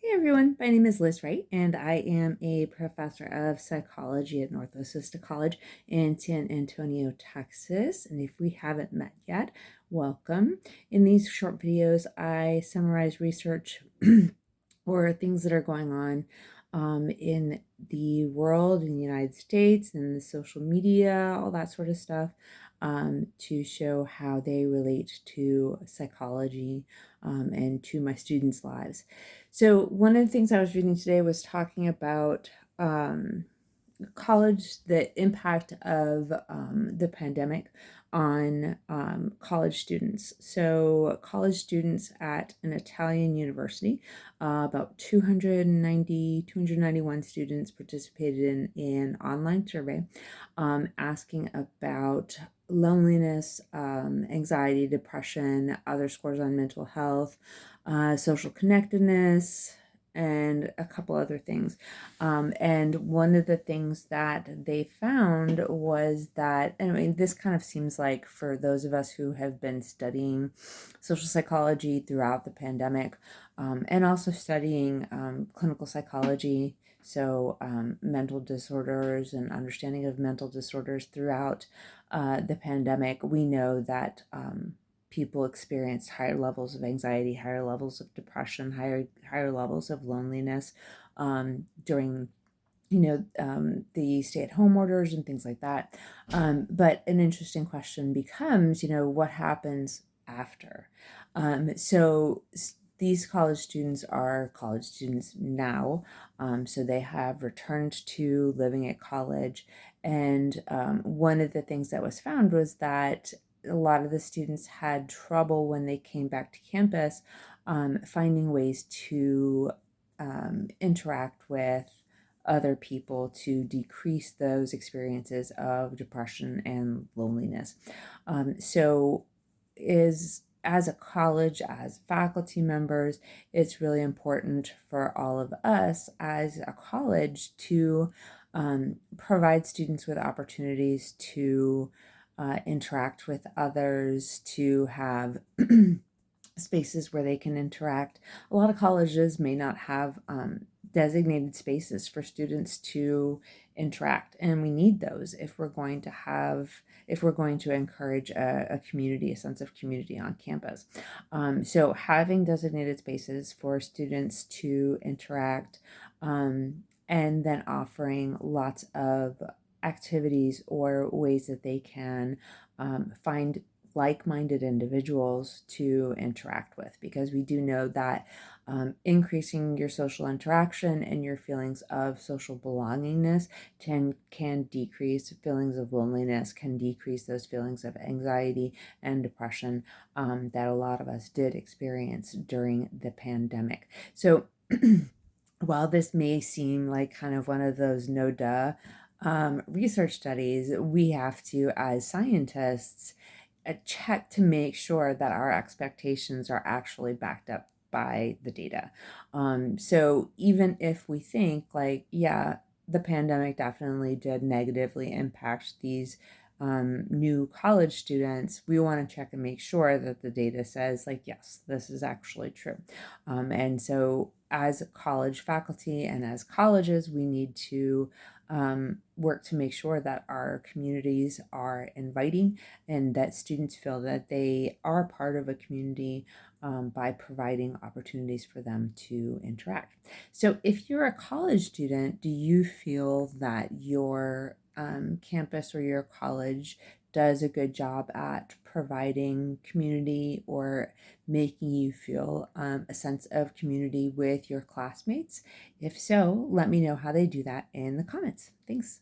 Hey everyone, my name is Liz Wright, and I am a professor of psychology at Northwest Vista College in San Antonio, Texas. And if we haven't met yet, welcome. In these short videos, I summarize research or things that are going on in the world, in the United States, and the social media, all that sort of stuff, to show how they relate to psychology and to my students' lives. So one of the things I was reading today was talking about college, the impact of the pandemic on college students. So college students at an Italian university, about 291 students participated in an online survey asking about loneliness, anxiety, depression, other scores on mental health, social connectedness, and a couple other things. And one of the things that they found was that, and I mean, this kind of seems like for those of us who have been studying social psychology throughout the pandemic, and also studying clinical psychology, so mental disorders and understanding of mental disorders throughout the pandemic, we know that people experienced higher levels of anxiety, higher levels of depression, higher levels of loneliness during the stay-at-home orders and things like that. But an interesting question becomes, what happens after? So these college students are college students now, so they have returned to living at college. And one of the things that was found was that a lot of the students had trouble when they came back to campus finding ways to interact with other people to decrease those experiences of depression and loneliness. So is as a college, as faculty members, it's really important for all of us as a college to provide students with opportunities to interact with others, to have spaces where they can interact. A lot of colleges may not have designated spaces for students to interact, and we need those if we're going to encourage a community, a sense of community on campus. So having designated spaces for students to interact, and then offering lots of activities or ways that they can find like-minded individuals to interact with, because we do know that increasing your social interaction and your feelings of social belongingness can decrease feelings of loneliness, can decrease those feelings of anxiety and depression that a lot of us did experience during the pandemic. So while this may seem like kind of one of those no duh research studies, we have to, as scientists, check to make sure that our expectations are actually backed up by the data. So even if we think like, yeah, the pandemic definitely did negatively impact these new college students, we want to check and make sure that the data says like, yes, this is actually true. And so as college faculty and as colleges, we need to work to make sure that our communities are inviting and that students feel that they are part of a community by providing opportunities for them to interact. So if you're a college student, do you feel that your campus or your college does a good job at providing community or making you feel a sense of community with your classmates? If so, let me know how they do that in the comments. Thanks.